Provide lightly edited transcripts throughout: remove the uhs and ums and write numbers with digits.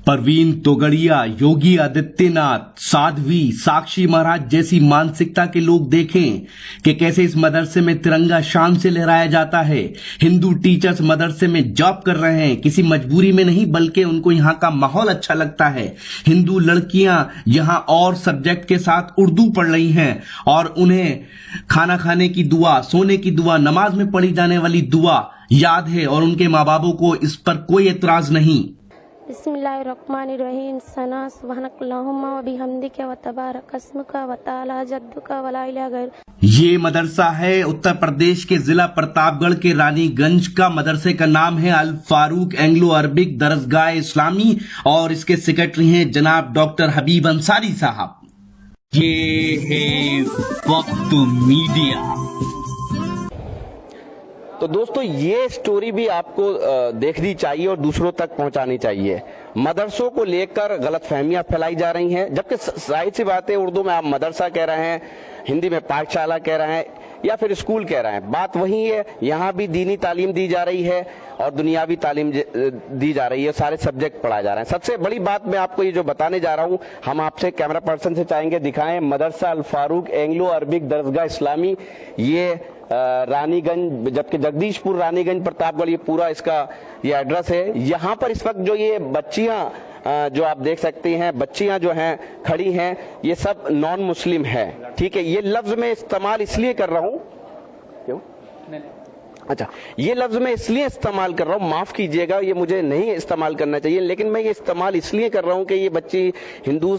परवीन तोगड़िया, योगी आदित्यनाथ, साध्वी, साक्षी महाराज जैसी मानसिकता के लोग देखें कि कैसे इस मदरसे में तिरंगा शान से लहराया जाता है। हिंदू टीचर्स मदरसे में जॉब कर रहे हैं, किसी मजबूरी में नहीं बल्कि उनको यहाँ का माहौल अच्छा लगता है। हिंदू लड़कियां यहाँ और सब्जेक्ट के साथ उर्दू पढ़ रही हैं और उन्हें खाना खाने की दुआ, सोने की दुआ, नमाज में पढ़ी जाने वाली दुआ याद है और उनके माँ बापों को इस पर कोई एतराज नहीं। बिस्मिल्लाहिर्रहमानिर्रहीम। सना सुब्हानकल्लाहुम्मा व बिहम्दिका व तबारक अस्मुका व तआला जद्दुका व ला इलाहा गैर। ये मदरसा है उत्तर प्रदेश के जिला प्रतापगढ़ के रानीगंज का। मदरसे का नाम है अल फारूक एंग्लो अरबिक दरसगाह इस्लामी और इसके सेक्रेटरी हैं जनाब डॉक्टर हबीब अंसारी साहब। ये है वक्त मीडिया। तो दोस्तों, ये स्टोरी भी आपको देखनी चाहिए और दूसरों तक पहुंचानी चाहिए। मदरसों को लेकर गलतफहमियां फैलाई जा रही हैं, जबकि जाहिर सी बात है, उर्दू में आप मदरसा कह रहे हैं, हिंदी में पाठशाला कह रहे हैं या फिर स्कूल कह रहे हैं, बात वही है। यहाँ भी दीनी तालीम दी जा रही है और दुनियावी तालीम दी जा रही है, सारे सब्जेक्ट पढ़ाए जा रहे हैं। सबसे बड़ी बात मैं आपको ये जो बताने जा रहा हूँ, हम आपसे कैमरा पर्सन से चाहेंगे दिखाएं मदरसा अल फारूक एंग्लो अरबिक दरसगाह इस्लामी। ये रानीगंज, जबकि जगदीशपुर, रानीगंज, प्रतापगढ़, ये पूरा इसका ये एड्रेस है। यहाँ पर इस वक्त जो ये बच्चियां जो आप देख सकती हैं, बच्चियां जो हैं खड़ी हैं, ये सब नॉन मुस्लिम है। ठीक है, ये लफ्ज मैं इस्तेमाल इसलिए कर रहा हूँ, क्यों? अच्छा, ये लफ्ज मैं इसलिए इस्तेमाल कर रहा हूँ, माफ कीजिएगा, ये मुझे नहीं इस्तेमाल करना चाहिए, लेकिन मैं ये इस्तेमाल इसलिए कर रहा हूँ कि ये बच्ची हिंदू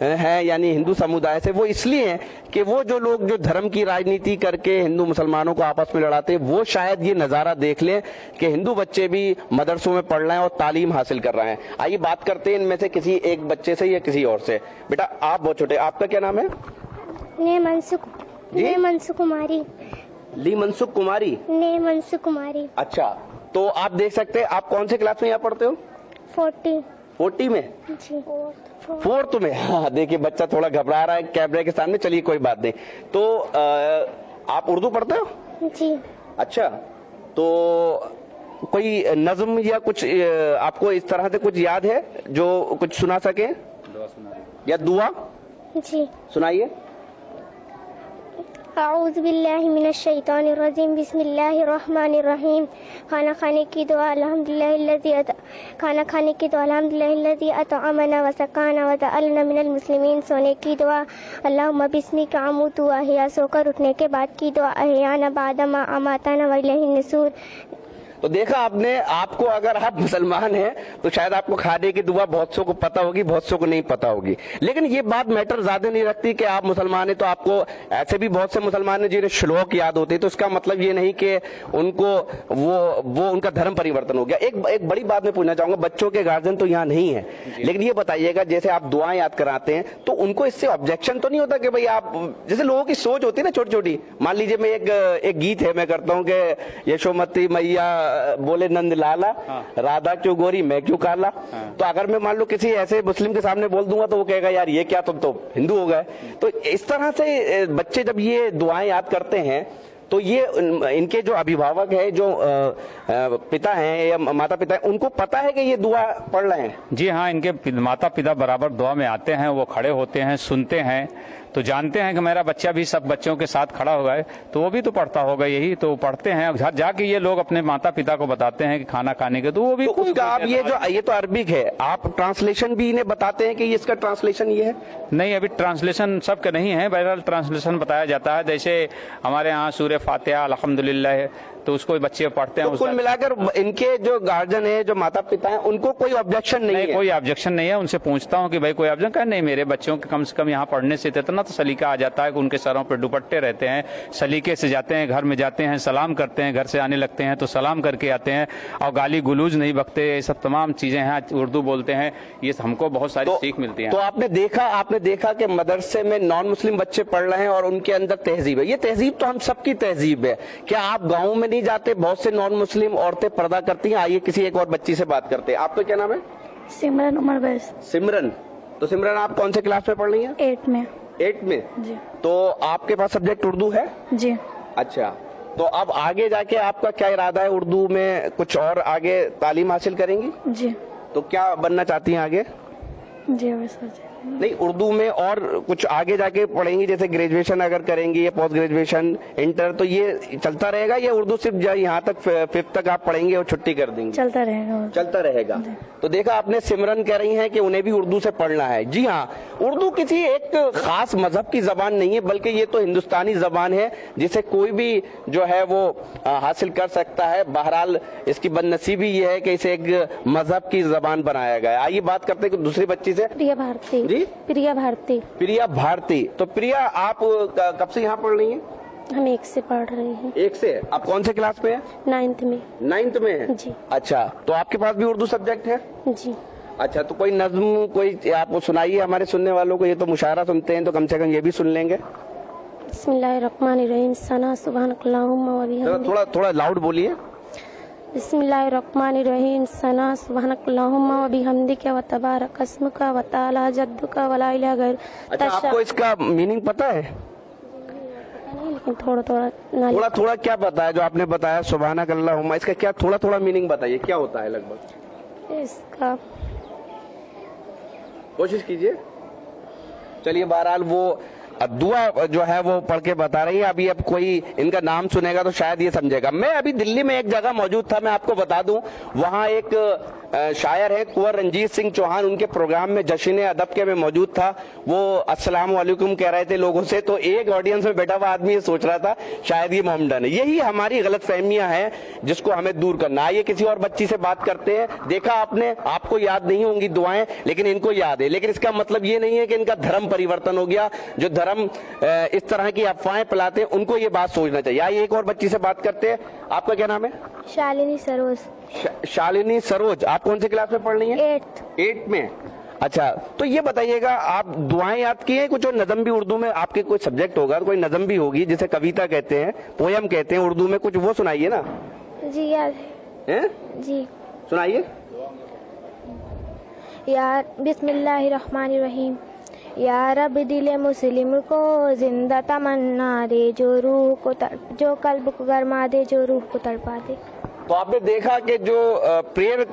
है, यानी हिंदू समुदाय से। वो इसलिए है कि वो जो लोग जो धर्म की राजनीति करके हिंदू मुसलमानों को आपस में लड़ाते हैं, वो शायद ये नजारा देख लें कि हिंदू बच्चे भी मदरसों में पढ़ रहे हैं और तालीम हासिल कर रहे हैं। आइए बात करते हैं इनमें से किसी एक बच्चे से या किसी और से। बेटा, आप बहुत छोटे, आपका क्या नाम है? मनसुख कुमारी। ली मनसुख कुमारी। ने मनसुख कुमारी। अच्छा, तो आप देख सकते हैं, आप कौन से क्लास में यहाँ पढ़ते हो? 40 में जी। 4th में। हाँ, देखिए बच्चा थोड़ा घबरा रहा है कैमरे के सामने, चलिए कोई बात नहीं। तो आप उर्दू पढ़ते हो? जी। अच्छा, तो कोई नज्म या कुछ आपको इस तरह से कुछ याद है जो कुछ सुना सके? या दुआ जी सुनाइए। अऊज़ु बिल्लाहि मिनश शैतानिर रजीम, बिस्मिल्लाहिर रहमानिर रहीम। खाना खाने की दुआ अल्हम्दुलिल्लाहिल्लज़ी अतअमना व सकाना व जअलना मिनल मुस्लिमीन। सोने की दुआ अल्लाहुम्मा बिस्मिका अमूतु व अहया। सोकर उठने के बाद की दुआ अहयाना बादमा अमाताना व इलैहिन नुशूर। तो देखा आपने, आपको अगर आप मुसलमान हैं तो शायद आपको खाने की दुआ बहुत सौ को पता होगी, बहुत सौ को नहीं पता होगी, लेकिन ये बात मैटर ज्यादा नहीं रखती कि आप मुसलमान हैं। तो आपको ऐसे भी बहुत से मुसलमान हैं जिन्हें श्लोक याद होते हैं, तो इसका मतलब ये नहीं कि उनको वो उनका धर्म परिवर्तन हो गया। एक बड़ी बात मैं पूछना चाहूंगा, बच्चों के गार्जियन तो यहाँ नहीं है, लेकिन ये बताइएगा, जैसे आप दुआएं याद कराते हैं तो उनको इससे ऑब्जेक्शन तो नहीं होता कि भाई आप, जैसे लोगों की सोच होती है ना छोटी छोटी, मान लीजिए मैं एक गीत है मैं करता हूँ कि यशोमती मैया बोले नंद लाला, राधा क्यों गोरी मैं क्यों काला। तो अगर मैं मान लो किसी ऐसे मुस्लिम के सामने बोल दूंगा तो वो कहेगा यार ये क्या, तुम तो हिंदू हो गए। तो इस तरह से बच्चे जब ये दुआएं याद करते हैं तो ये इनके जो अभिभावक है, जो पिता हैं या माता पिता हैं, उनको पता है कि ये दुआ पढ़ रहे हैं? जी हाँ, इनके माता पिता बराबर दुआ में आते हैं, वो खड़े होते हैं, सुनते हैं, तो जानते हैं कि मेरा बच्चा भी सब बच्चों के साथ खड़ा होगा है, तो वो भी तो पढ़ता होगा, यही तो पढ़ते हैं। जाके ये लोग अपने माता पिता को बताते हैं कि खाना खाने के, तो वो भी तो उसका आप ये तो अरबिक है, आप ट्रांसलेशन भी इन्हें बताते हैं कि इसका ट्रांसलेशन ये है? नहीं, अभी ट्रांसलेशन सबके नहीं है, बहरहाल ट्रांसलेशन बताया जाता है। जैसे हमारे यहाँ सूरह फातिहा अल्हम्दुलिल्लाह है, तो उसको बच्चे पढ़ते हैं। तो कुल मिलाकर इनके जो गार्जियन है, जो माता पिता हैं, उनको कोई ऑब्जेक्शन नहीं है? कोई ऑब्जेक्शन नहीं है। उनसे पूछता हूँ कि भाई कोई ऑब्जेक्शन? नहीं, मेरे बच्चों के कम से कम यहाँ पढ़ने से इतना तो सलीका आ जाता है कि उनके सरों पर दुपट्टे रहते हैं, सलीके से जाते हैं, घर में जाते हैं, सलाम करते हैं, घर से आने लगते हैं तो सलाम करके आते हैं, और गाली गुलूज नहीं बकते। ये सब तमाम चीजें हैं, उर्दू बोलते हैं, ये हमको बहुत सारी सीख मिलती है। तो आपने देखा कि मदरसे में नॉन मुस्लिम बच्चे पढ़ रहे हैं और उनके अंदर तहजीब है। ये तहजीब तो हम सबकी तहजीब है। क्या आप गाँव में नहीं जाते, बहुत से नॉन मुस्लिम औरतें पर्दा करती हैं? आइए किसी एक और बच्ची से बात करते हैं। आपका क्या नाम है? सिमरन उमर बैस। सिमरन, तो सिमरन आप कौन से क्लास में पढ़ रही हैं? 8 में। 8 में जी। तो आपके पास सब्जेक्ट उर्दू है? जी। अच्छा, तो अब आगे जाके आपका क्या इरादा है? उर्दू में कुछ और आगे तालीम हासिल करेंगी? जी। तो क्या बनना चाहती हैं आगे? जी सर। नहीं, उर्दू में और कुछ आगे जाके पढ़ेंगी, जैसे ग्रेजुएशन अगर करेंगी या पोस्ट ग्रेजुएशन, इंटर, तो ये चलता रहेगा या उर्दू सिर्फ यहाँ तक 5th तक आप पढ़ेंगे और छुट्टी कर देंगी? चलता रहेगा। चलता रहेगा। तो देखा आपने, सिमरन कह रही हैं कि उन्हें भी उर्दू से पढ़ना है। जी हाँ, उर्दू किसी एक खास मजहब की जबान नहीं है, बल्कि ये तो हिंदुस्तानी जबान है जिसे कोई भी जो है वो हासिल कर सकता है। बहरहाल इसकी बदनसीबी ये है कि इसे एक मजहब की जबान बनाया गया है। आइए बात करते हैं दूसरी बच्ची से। प्रिया भारती। जी, प्रिया भारती। प्रिया भारती। तो प्रिया, आप कब से यहाँ पढ़ रही हैं? हम 1 से पढ़ रहे हैं। 1 से। आप कौन से क्लास में है? 9th में। 9th में है? जी। अच्छा, तो आपके पास भी उर्दू सब्जेक्ट है? जी। अच्छा, तो कोई नज्म कोई आप सुनाइए हमारे सुनने वालों को। ये तो मुशायरा सुनते हैं, तो कम से कम ये भी सुन लेंगे। बिस्मिल्लाहिर्रहमानिर्रहीम, सना सुब्हानकल्लाहुम्मा व बिहम्दिक। थोड़ा लाउड बोलिए। बिस्मिल्लाहिर्रहमानिर्रहीम, सना सुब्हानकल्लाहुम्मा व बिहम्दिक व तबारक अस्मुका व तआला जद्दुका व ला इलाहा गैरुक। अच्छा, आपको इसका मीनिंग पता है? लेकिन थोड़ा थोड़ा क्या पता है जो आपने बताया सुभानक अल्लाहुम्मा, इसका क्या थोड़ा मीनिंग बताइए, क्या होता है लगभग? इसका कोशिश कीजिए। चलिए, बहरहाल वो दुआ जो है वो पढ़ के बता रही है। अभी अब कोई इनका नाम सुनेगा तो शायद ये समझेगा। मैं अभी दिल्ली में एक जगह मौजूद था, मैं आपको बता दूं, वहां एक शायर है कुंवर रंजीत सिंह चौहान, उनके प्रोग्राम में जश्न अदब के में मौजूद था। वो अस्सलाम वालेकुम कह रहे थे लोगों से, तो एक ऑडियंस में बैठा हुआ आदमी ये सोच रहा था शायद ये मोहम्मदन है। यही हमारी गलत फहमियां हैं जिसको हमें दूर करना। आइए किसी और बच्ची से बात करते हैं। देखा आपने, आपको याद नहीं होंगी दुआएं, लेकिन इनको याद है। लेकिन इसका मतलब ये नहीं है कि इनका धर्म परिवर्तन हो गया। जो धर्म इस तरह की अफवाहें फैलाते हैं उनको ये बात सोचना चाहिए। आइए एक और बच्ची से बात करते हैं। आपका क्या नाम है? शालिनी सरोज। शालिनी सरोज। आप कौन से क्लास में पढ़ रही हैं? 8th में। अच्छा, तो ये बताइएगा, आप दुआएं याद की हैं कुछ? और नज़म भी उर्दू में आपके कोई सब्जेक्ट होगा, कोई नज़म भी होगी जिसे कविता कहते हैं, पोयम कहते हैं उर्दू में, कुछ वो सुनाइए ना। जी याद है? जी सुनाइए। यार बिस्मिल्लाहिर्रहमानिर्रहीम। या रब दिल मुस्लिम को जिंदा तमन्ना दे, जो रूह को जो कल्ब को गरमा दे, जो रूह को तड़पा दे। तो आपने देखा कि जो प्रेयर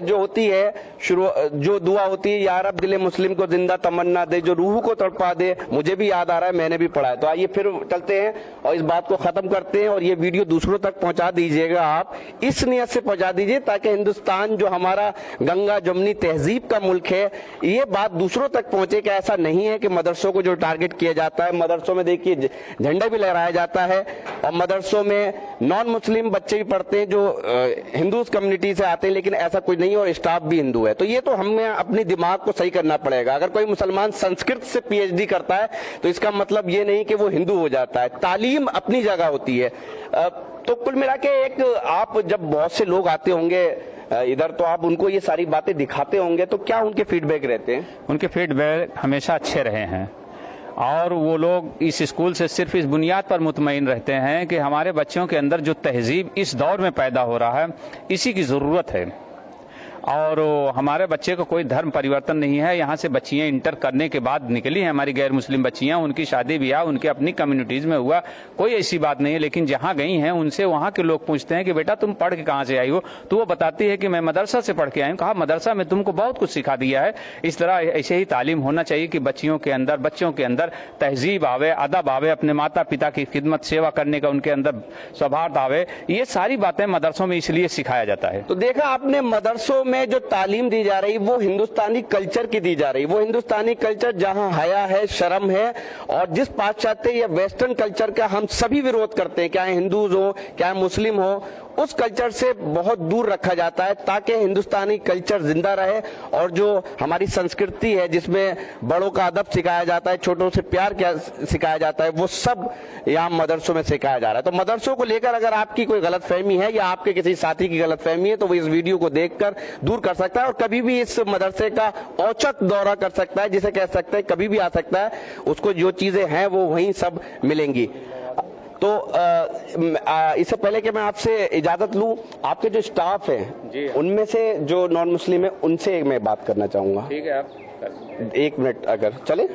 जो होती है, जो दुआ होती है, या रब दिल मुस्लिम को जिंदा तमन्ना दे, जो रूह को तड़पा दे, मुझे भी याद आ रहा है, मैंने भी पढ़ा है। तो आइए फिर चलते हैं और इस बात को खत्म करते हैं। और ये वीडियो दूसरों तक पहुंचा दीजिएगा, आप इस नियत से पहुंचा दीजिए ताकि हिंदुस्तान जो हमारा गंगा जमुनी तहजीब का मुल्क है, ये बात दूसरों तक पहुंचे कि ऐसा नहीं है कि मदरसों को जो टारगेट किया जाता है, मदरसों में देखिए झंडा भी लहराया जाता है, और मदरसों में नॉन मुस्लिम बच्चे भी पढ़ते हैं जो हिंदू कम्युनिटी से आते हैं, लेकिन ऐसा कुछ नहीं, और स्टाफ भी हिंदू है। तो ये तो हमें अपने दिमाग को सही करना पड़ेगा। अगर कोई मुसलमान संस्कृत से PhD करता है तो इसका मतलब ये नहीं कि वो हिंदू हो जाता है। तालीम अपनी जगह होती है। तो कुल मिला के एक, आप जब बहुत से लोग आते होंगे इधर, तो आप उनको ये सारी बातें दिखाते होंगे, तो क्या उनके फीडबैक रहते हैं? उनके फीडबैक हमेशा अच्छे रहे हैं, और वो लोग इस स्कूल से सिर्फ इस बुनियाद पर मुतमईन रहते हैं कि हमारे बच्चों के अंदर जो तहजीब इस दौर में पैदा हो रहा है, इसी की ज़रूरत है। और हमारे बच्चे को कोई धर्म परिवर्तन नहीं है। यहाँ से बच्चियाँ इंटर करने के बाद निकली हैं हमारी गैर मुस्लिम बच्चियाँ, उनकी शादी ब्याह उनके अपनी कम्युनिटीज़ में हुआ, कोई ऐसी बात नहीं है। लेकिन जहाँ गई हैं उनसे वहाँ के लोग पूछते हैं कि बेटा तुम पढ़ के कहाँ से आई हो, तो वो बताती है कि मैं मदरसा से पढ़ के आई हूँ। कहा मदरसा में तुमको बहुत कुछ सिखा दिया है। इस तरह ऐसे ही तालीम होना चाहिए कि बच्चों के अंदर तहजीब आवे, अदब आवे, अपने माता पिता की खिदमत सेवा करने का उनके अंदर स्वभाव आवे। ये सारी बातें मदरसों में इसलिए सिखाया जाता है। तो देखा आपने, मदरसों में जो तालीम दी जा रही वो हिंदुस्तानी कल्चर की दी जा रही, वो हिंदुस्तानी कल्चर जहां हया है, शर्म है, और जिस पाश्चात्य या वेस्टर्न कल्चर का हम सभी विरोध करते हैं, चाहे हिंदूज हो चाहे मुस्लिम हो, उस कल्चर से बहुत दूर रखा जाता है ताकि हिंदुस्तानी कल्चर जिंदा रहे। और जो हमारी संस्कृति है जिसमें बड़ों का अदब सिखाया जाता है, छोटों से प्यार क्या सिखाया जाता है, वो सब यहाँ मदरसों में सिखाया जा रहा है। तो मदरसों को लेकर अगर आपकी कोई गलतफहमी है या आपके किसी साथी की गलतफहमी है तो वो इस वीडियो को देखकर दूर कर सकता है, और कभी भी इस मदरसे का औचक दौरा कर सकता है, जिसे कह सकते हैं कभी भी आ सकता है। उसको जो चीजें हैं वो वहीं सब मिलेंगी। तो इससे पहले कि मैं आपसे इजाजत लूं, आपके जो स्टाफ है उनमें से जो नॉन मुस्लिम है उनसे मैं बात करना चाहूंगा। ठीक है, आप 1 मिनट अगर चले।